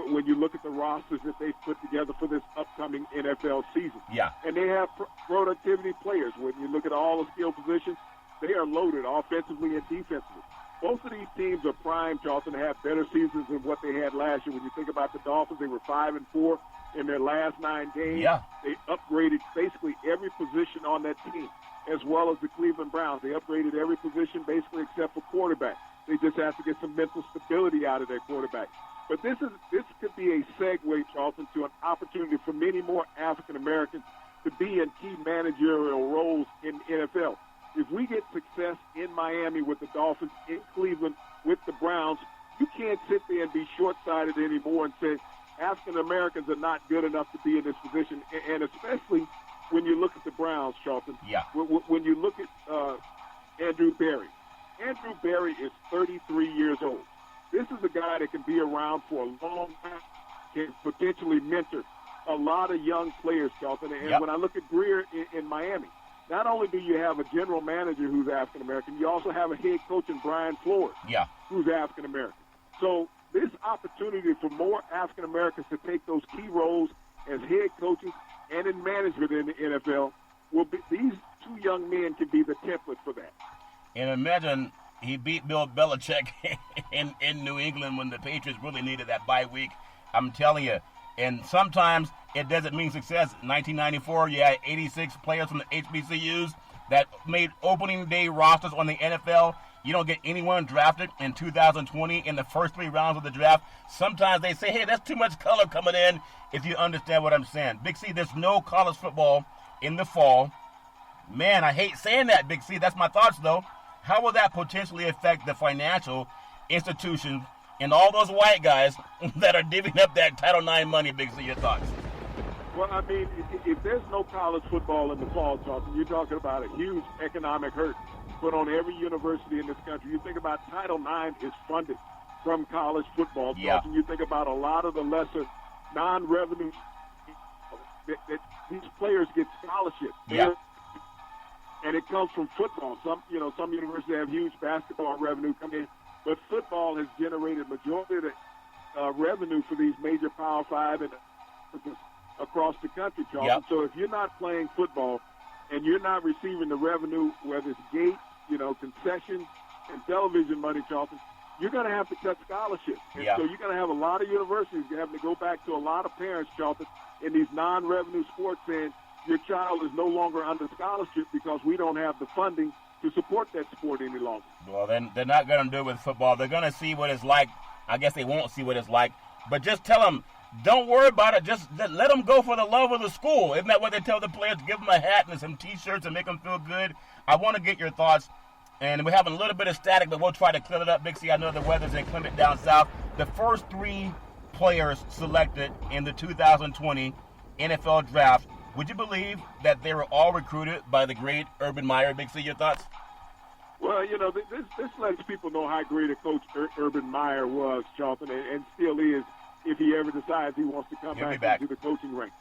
when you look at the rosters that they've put together for this upcoming NFL season.
Yeah.
And they have productivity players. When you look at all the skill positions, they are loaded offensively and defensively. Both of these teams are primed, Charlton, to have better seasons than what they had last year. When you think about the Dolphins, they were 5-4 in their last 9 games.
Yeah.
They upgraded basically every position on that team, as well as the Cleveland Browns. They upgraded every position basically except for quarterback. They just have to get some mental stability out of their quarterback. But this could be a segue, Charlton, to an opportunity for many more African Americans to be in key managerial roles in the NFL. If we get success in Miami with the Dolphins, in Cleveland with the Browns, you can't sit there and be short-sighted anymore and say African Americans are not good enough to be in this position. And especially when you look at the Browns, Charlton.
Yeah.
When you look at Andrew Berry. Andrew Berry is 33 years old. This is a guy that can be around for a long time, can potentially mentor a lot of young players, Charlton. And when I look at Grier in Miami, not only do you have a general manager who's African-American, you also have a head coach in Brian Flores, who's African-American. So this opportunity for more African-Americans to take those key roles as head coaches and in management in the NFL, these two young men can be the template for that.
And imagine he beat Bill Belichick in New England when the Patriots really needed that bye week. I'm telling you. And sometimes it doesn't mean success. 1994, you had 86 players from the HBCUs that made opening day rosters on the NFL. You don't get anyone drafted in 2020 in the first 3 rounds of the draft. Sometimes they say, hey, that's too much color coming in, if you understand what I'm saying. Big C, there's no college football in the fall. Man, I hate saying that, Big C. That's my thoughts, though. How will that potentially affect the financial institutions and all those white guys that are divvying up that Title IX money, Big C? Your thoughts?
Well, I mean, if there's no college football in the fall, Charlton, you're talking about a huge economic hurt put on every university in this country. You think about Title IX is funded from college football, Charlton. You think about a lot of the lesser non-revenue that these players get scholarships.
Yeah.
And it comes from football. Some universities have huge basketball revenue come in, but football has generated majority of the revenue for these major Power 5 and across the country, Charlton.
Yep.
So if you're not playing football and you're not receiving the revenue, whether it's gate, concessions and television money, Charlton, you're going to have to cut scholarships. And so you're going to have a lot of universities having to go back to a lot of parents, Charlton, in these non-revenue sports saying, your child is no longer under scholarship because we don't have the funding to support that sport any longer.
Well, then they're not going to do it with football. They're going to see what it's like. I guess they won't see what it's like. But just tell them, don't worry about it. Just let them go for the love of the school. Isn't that what they tell the players? Give them a hat and some T-shirts and make them feel good. I want to get your thoughts. And we're having a little bit of static, but we'll try to clear it up. Big C, I know the weather's inclement down south. The first 3 players selected in the 2020 NFL Draft, would you believe that they were all recruited by the great Urban Meyer? Big C, your thoughts?
Well, this lets people know how great a coach Urban Meyer was, Charlton, and still is if he ever decides he wants to come back into the coaching ranks.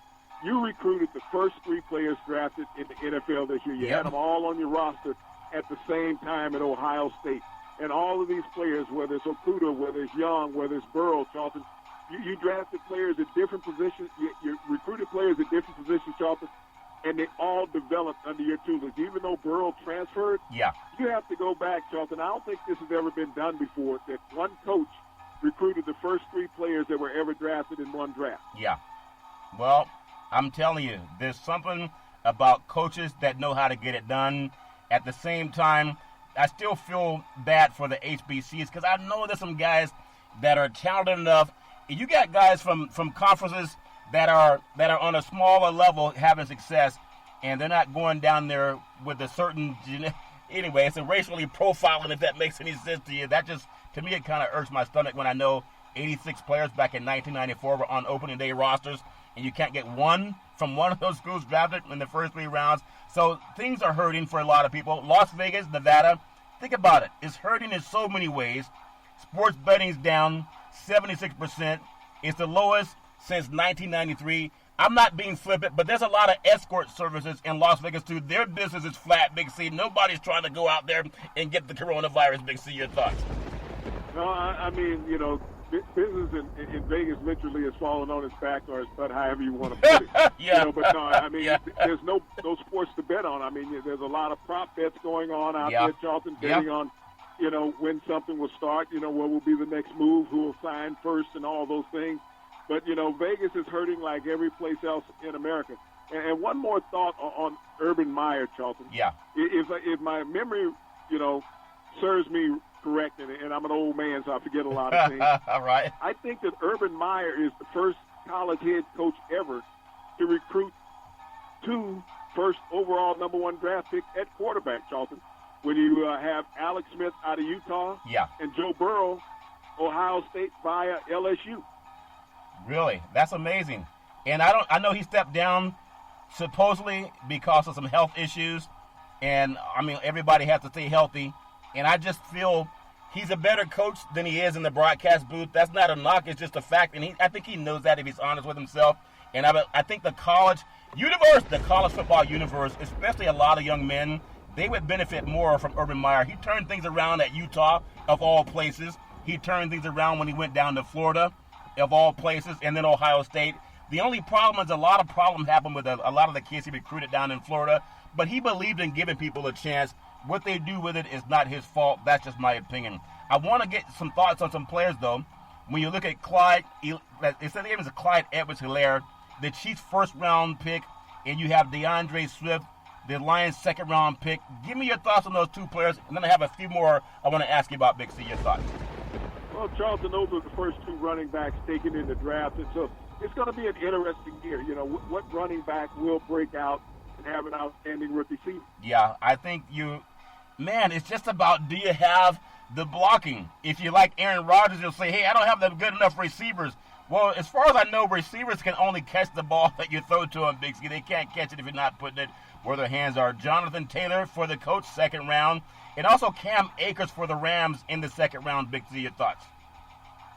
You recruited the first 3 players drafted in the NFL this year. You had them all on your roster at the same time at Ohio State. And all of these players, whether it's Okudah, whether it's Young, whether it's Burrow, Charlton, you drafted players at different positions. You recruited players at different positions, Charlton, and they all developed under your tutelage. Even though Burrow transferred, you have to go back, Charlton. I don't think this has ever been done before, that one coach recruited the first 3 players that were ever drafted in one draft.
Yeah. Well, I'm telling you, there's something about coaches that know how to get it done. At the same time, I still feel bad for the HBCs because I know there's some guys that are talented enough. You got guys from conferences that are on a smaller level having success, and they're not going down there with a certain anyway. It's a racially profiling, if that makes any sense to you. That just, to me, it kind of irks my stomach when I know 86 players back in 1994 were on opening day rosters, and you can't get one from one of those schools drafted in the first 3 rounds. So things are hurting for a lot of people. Las Vegas, Nevada, think about it. It's hurting in so many ways. Sports betting's down 76%. It's the lowest since 1993. I'm not being flippant, but there's a lot of escort services in Las Vegas, too. Their business is flat, Big C. Nobody's trying to go out there and get the coronavirus, Big C. Your thoughts?
No, I mean, business in Vegas literally has fallen on its back or its butt, however you want to put it. But no, I mean, there's no sports to bet on. I mean, there's a lot of prop bets going on out there, Charlton, betting on, when something will start, what will be the next move, who will sign first and all those things. But, Vegas is hurting like every place else in America. And one more thought on Urban Meyer, Charlton.
Yeah.
If my memory, serves me correct, and I'm an old man, so I forget a lot of things.
All right.
I think that Urban Meyer is the first college head coach ever to recruit 2 first overall number 1 draft picks at quarterback, Charlton. When you have Alex Smith out of Utah and Joe Burrow, Ohio State via LSU.
Really? That's amazing. And I know he stepped down supposedly because of some health issues. And, I mean, everybody has to stay healthy. And I just feel he's a better coach than he is in the broadcast booth. That's not a knock. It's just a fact. And I think he knows that if he's honest with himself. And I think the college football universe, especially a lot of young men, they would benefit more from Urban Meyer. He turned things around at Utah, of all places. He turned things around when he went down to Florida, of all places, and then Ohio State. The only problem is a lot of problems happened with a lot of the kids he recruited down in Florida. But he believed in giving people a chance. What they do with it is not his fault. That's just my opinion. I want to get some thoughts on some players, though. When you look at Clyde, it said it was Clyde Edwards-Helaire, the Chiefs' first-round pick, and you have DeAndre Swift, the Lions' second-round pick. Give me your thoughts on those 2 players, and then I have a few more I want to ask you about, Big C. Your thoughts.
Well, Charlton, those are the first 2 running backs taken in the draft, and so it's going to be an interesting year. What running back will break out and have an outstanding rookie season? Yeah,
I think it's just about, do you have the blocking? If you like Aaron Rodgers, you'll say, hey, I don't have the good enough receivers. Well, as far as I know, receivers can only catch the ball that you throw to them, Big C. They can't catch it if you're not putting it where their hands are. Jonathan Taylor for the Colts, second round. And also Cam Akers for the Rams in the second round. Big C, your thoughts?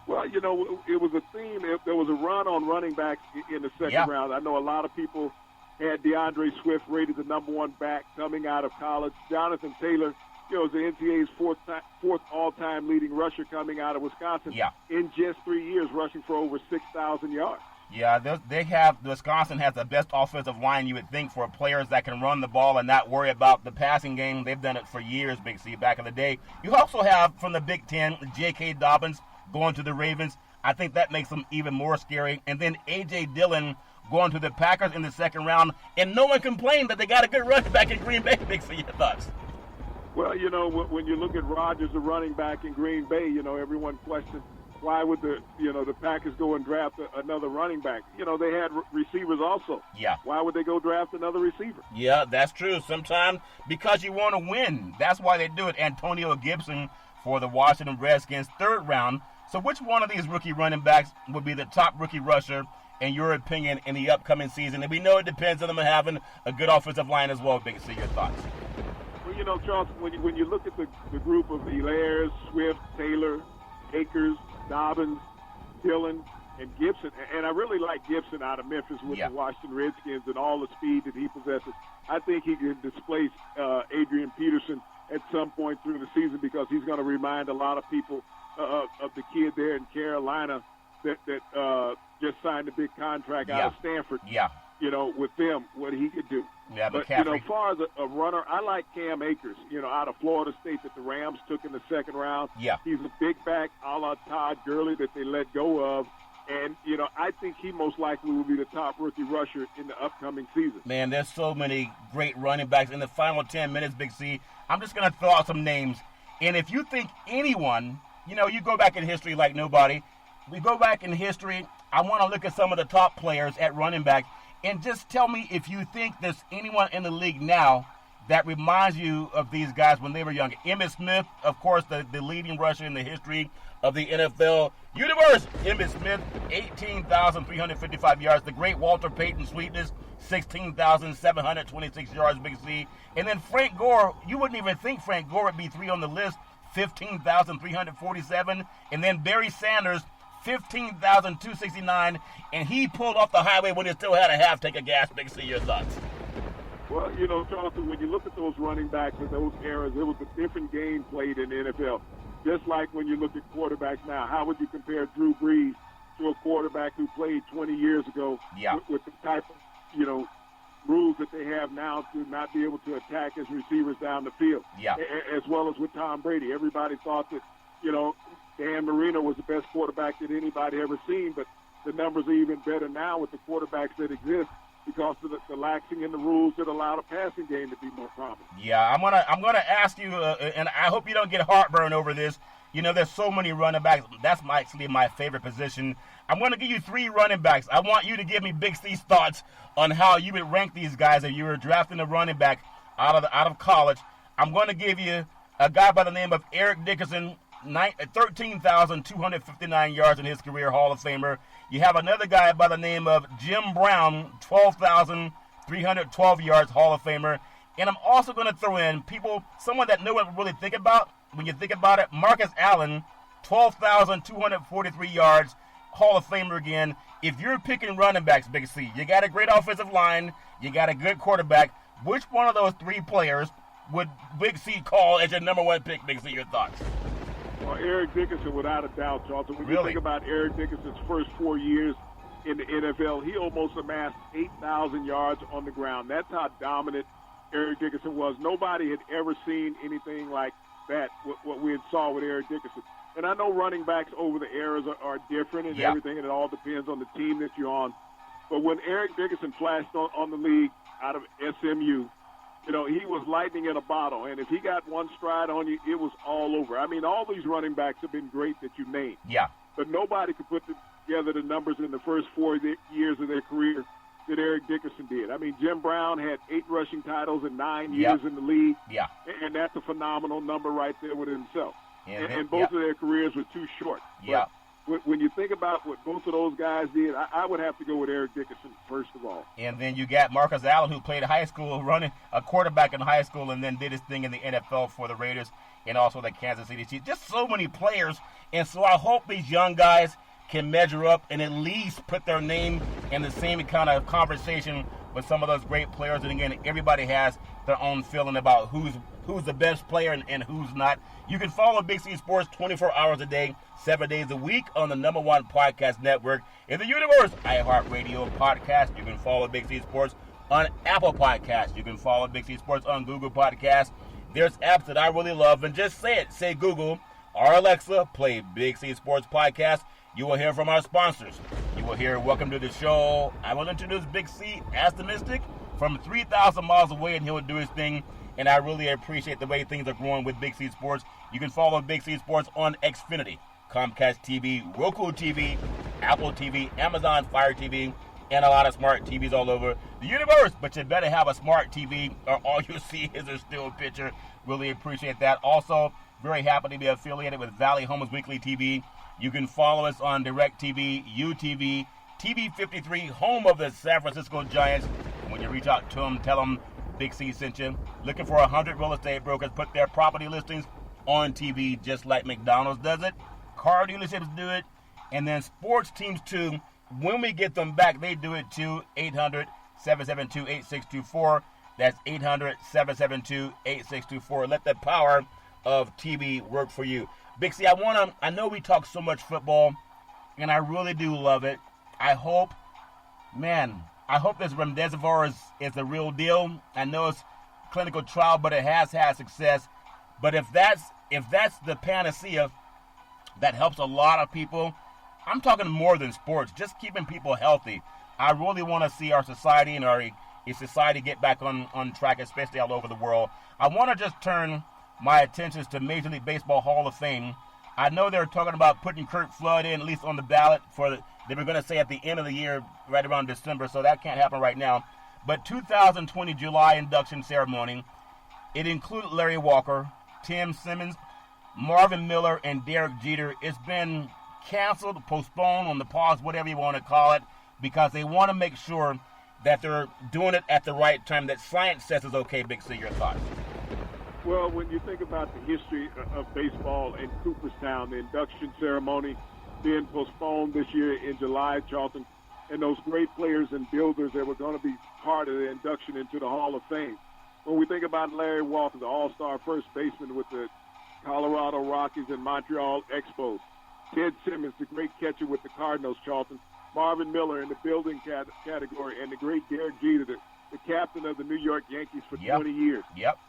Well, it was a theme. There was a run on running backs in the second round. I know a lot of people had DeAndre Swift rated the number 1 back coming out of college. Jonathan Taylor, is the NCAA's fourth all-time leading rusher coming out of Wisconsin. In just 3 years, rushing for over 6,000 yards.
Yeah, Wisconsin has the best offensive line you would think for players that can run the ball and not worry about the passing game. They've done it for years, Big C, back in the day. You also have, from the Big Ten, J.K. Dobbins going to the Ravens. I think that makes them even more scary. And then A.J. Dillon going to the Packers in the second round. And no one complained that they got a good running back in Green Bay. Big C, your thoughts?
Well, when you look at Rodgers, the running back in Green Bay, everyone questions why would the Packers go and draft another running back? They had receivers also.
Yeah.
Why would they go draft another receiver?
Yeah, that's true. Sometimes because you want to win. That's why they do it. Antonio Gibson for the Washington Redskins, third round. So which one of these rookie running backs would be the top rookie rusher, in your opinion, in the upcoming season? And we know it depends on them having a good offensive line as well. Big C, your thoughts?
Well, Charles, when you look at the group of Helaire, Swift, Taylor, Akers, Dobbins, Dillon, and Gibson, and I really like Gibson out of Memphis with the Washington Redskins and all the speed that he possesses. I think he can displace Adrian Peterson at some point through the season because he's going to remind a lot of people of the kid there in Carolina that just signed a big contract out of Stanford.
Yeah.
With them, what he could do.
Yeah,
but as far as a runner, I like Cam Akers, out of Florida State that the Rams took in the second round.
Yeah.
He's a big back a la Todd Gurley that they let go of. And, I think he most likely will be the top rookie rusher in the upcoming season.
Man, there's so many great running backs. In the final 10 minutes, Big C, I'm just going to throw out some names. And if you think anyone, you go back in history like nobody. We go back in history. I want to look at some of the top players at running back. And just tell me if you think there's anyone in the league now that reminds you of these guys when they were young. Emmitt Smith, of course, the leading rusher in the history of the NFL universe. Emmitt Smith, 18,355 yards. The great Walter Payton Sweetness, 16,726 yards, Big C. And then Frank Gore, you wouldn't even think Frank Gore would be 3 on the list, 15,347. And then Barry Sanders, 15,269, and he pulled off the highway when he still had a half tank of gas. Big C, your thoughts?
Well, Charleston, when you look at those running backs in those eras, it was a different game played in the NFL. Just like when you look at quarterbacks now, how would you compare Drew Brees to a quarterback who played 20 years ago with the type of, rules that they have now to not be able to attack his receivers down the field?
Yeah.
As well as with Tom Brady. Everybody thought that, Dan Marino was the best quarterback that anybody ever seen, but the numbers are even better now with the quarterbacks that exist because of the laxing in the rules that allow the passing game to be more prominent.
Yeah, I'm gonna ask you, and I hope you don't get heartburn over this. There's so many running backs. That's actually my favorite position. I'm going to give you 3 running backs. I want you to give me Big C's thoughts on how you would rank these guys if you were drafting a running back out of college. I'm going to give you a guy by the name of Eric Dickerson, 13,259 yards in his career, Hall of Famer. You have another guy by the name of Jim Brown, 12,312 yards, Hall of Famer. And I'm also going to throw in someone that no one would really think about when you think about it, Marcus Allen, 12,243 yards, Hall of Famer again. If you're picking running backs, Big C, you got a great offensive line, you got a good quarterback. Which one of those 3 players would Big C call as your number 1 pick, Big C? Your thoughts?
Well, Eric Dickerson, without a doubt, Charlton. When
Really?
you think about Eric Dickerson's first 4 years in the NFL, he almost amassed 8,000 yards on the ground. That's how dominant Eric Dickerson was. Nobody had ever seen anything like that, what we had saw with Eric Dickerson. And I know running backs over the eras are different and everything, and it all depends on the team that you're on. But when Eric Dickerson flashed on the league out of SMU, he was lightning in a bottle. And if he got one stride on you, it was all over. I mean, all these running backs have been great that you named.
Yeah.
But nobody could put together the numbers in the first 4 years of their career that Eric Dickerson did. I mean, Jim Brown had 8 rushing titles in 9 years in the league.
Yeah.
And that's a phenomenal number right there with himself. And
of
both their careers were too short.
Yeah.
But when you think about what both of those guys did, I would have to go with Eric Dickerson first of all.
And then you got Marcus Allen, who played high school, running a quarterback in high school, and then did his thing in the NFL for the Raiders and also the Kansas City Chiefs. Just so many players. And so I hope these young guys can measure up and at least put their name in the same kind of conversation with some of those great players. And again, everybody has their own feeling about who's the best player and who's not. You can follow Big C Sports 24 hours a day, 7 days a week on the number 1 podcast network in the universe, iHeartRadio Podcast. You can follow Big C Sports on Apple Podcasts. You can follow Big C Sports on Google Podcasts. There's apps that I really love, and just say it. Say Google or Alexa, play Big C Sports Podcast. You will hear from our sponsors. You will hear Welcome to the Show. I will introduce Big C as the Mystic from 3,000 miles away, and he will do his thing. And I really appreciate the way things are growing with Big C Sports. You can follow Big C Sports on Xfinity, Comcast TV, Roku TV, Apple TV, Amazon Fire TV, and a lot of smart TVs all over the universe. But you better have a smart TV or all you'll see is a still picture. Really appreciate that. Also, very happy to be affiliated with Valley Homes Weekly TV You can follow us on DirecTV, UTV, TV53, home of the San Francisco Giants. When you reach out to them, tell them Big C sent you. Looking for 100 real estate brokers, put their property listings on TV just like McDonald's does it. Car dealerships do it. And then sports teams too. When we get them back, they do it too. 800-772-8624. That's 800-772-8624. Let the power of TV work for you. Big C, I know we talk so much football, and I really do love it. I hope this remdesivir is the real deal. I know it's clinical trial, but it has had success. But if that's the panacea that helps a lot of people, I'm talking more than sports, just keeping people healthy. I really want to see our society and our society get back on track, especially all over the world. I want to just turn my attentions to Major League Baseball Hall of Fame. I know they're talking about putting Curt Flood in, at least on the ballot, they were going to say at the end of the year, right around December, so that can't happen right now. But 2020 July induction ceremony, it included Larry Walker, Tim Simmons, Marvin Miller, and Derek Jeter. It's been canceled, postponed, on the pause, whatever you want to call it, because they want to make sure that they're doing it at the right time, that science says is okay. Big C, your thoughts?
Well, when you think about the history of baseball in Cooperstown, the induction ceremony being postponed this year in July, Charlton, and those great players and builders that were going to be part of the induction into the Hall of Fame. When we think about Larry Walker, the all-star first baseman with the Colorado Rockies and Montreal Expos, Ted Simmons, the great catcher with the Cardinals, Charlton, Marvin Miller in the building category, and the great Derek Jeter, the captain of the New York Yankees for 20 years.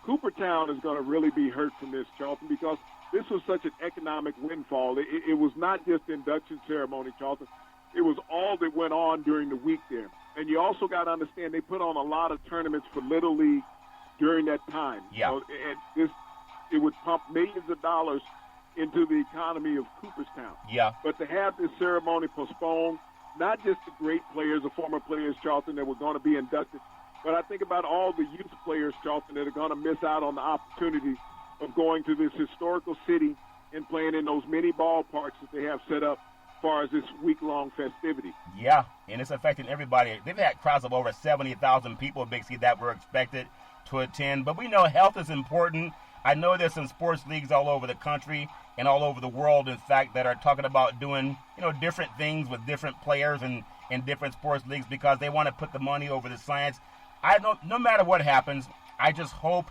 Cooperstown is going to really be hurt from this, Charlton, because this was such an economic windfall. It was not just the induction ceremony, Charlton. It was all that went on during the week there. And you also got to understand they put on a lot of tournaments for Little League during that time.
Yeah.
And it would pump millions of dollars into the economy of Cooperstown.
Yeah.
But to have this ceremony postponed, not just the great players, the former players, Charlton, that were going to be inducted, but I think about all the youth players, Charlton, that are going to miss out on the opportunity of going to this historical city and playing in those many ballparks that they have set up as far as this week-long festivity.
Yeah, and it's affecting everybody. They've had crowds of over 70,000 people, Big C, that were expected to attend. But we know health is important. I know there's some sports leagues all over the country and all over the world, in fact, that are talking about doing, different things with different players and different sports leagues because they want to put the money over the science. No matter what happens, I just hope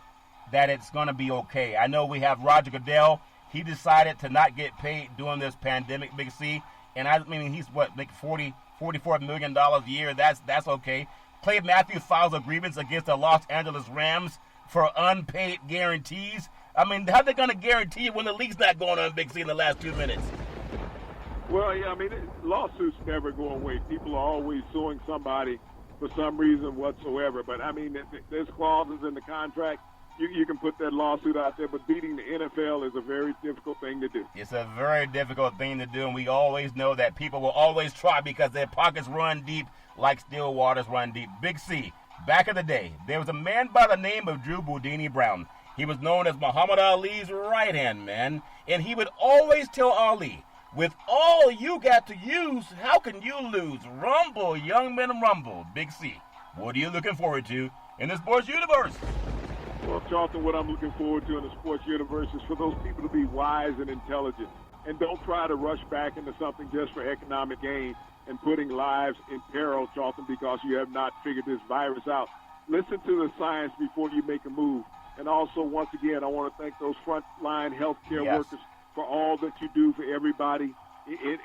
that it's going to be okay. I know we have Roger Goodell. He decided to not get paid during this pandemic, Big C. And he's like $44 million a year. That's okay. Clay Matthews files a grievance against the Los Angeles Rams for unpaid guarantees. How are they going to guarantee it when the league's not going on, Big C, in the last 2 minutes?
Well, yeah, lawsuits never go away. People are always suing somebody for some reason whatsoever. But, there's clauses in the contract. You can put that lawsuit out there, but beating the NFL is a very difficult thing to do.
It's a very difficult thing to do, and we always know that people will always try because their pockets run deep like still waters run deep. Big C, back in the day, there was a man by the name of Drew Boudini Brown. He was known as Muhammad Ali's right-hand man, and he would always tell Ali, with all you got to use, how can you lose? Rumble, young men, rumble. Big C, what are you looking forward to in the sports universe?
Well, Charlton, what I'm looking forward to in the sports universe is for those people to be wise and intelligent and don't try to rush back into something just for economic gain and putting lives in peril, Charlton, because you have not figured this virus out. Listen to the science before you make a move. And also, once again, I want to thank those frontline healthcare workers for all that you do for everybody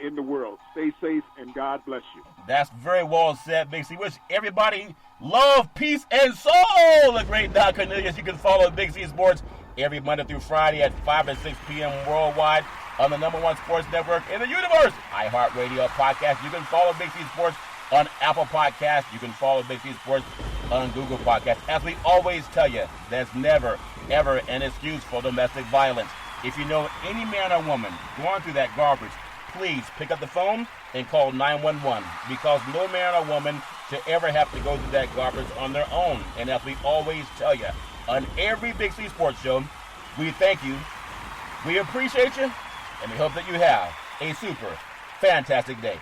in the world. Stay safe, and God bless you.
That's very well said, Big C. Wish everybody love, peace, and soul. The great Doc Cornelius. You can follow Big C Sports every Monday through Friday at 5 and 6 p.m. worldwide on the #1 sports network in the universe, iHeartRadio podcast. You can follow Big C Sports on Apple Podcasts. You can follow Big C Sports on Google Podcasts. As we always tell you, there's never, ever an excuse for domestic violence. If you know any man or woman going through that garbage, please pick up the phone and call 911 because no man or woman should ever have to go through that garbage on their own. And as we always tell you, on every Big C Sports show, we thank you, we appreciate you, and we hope that you have a super fantastic day.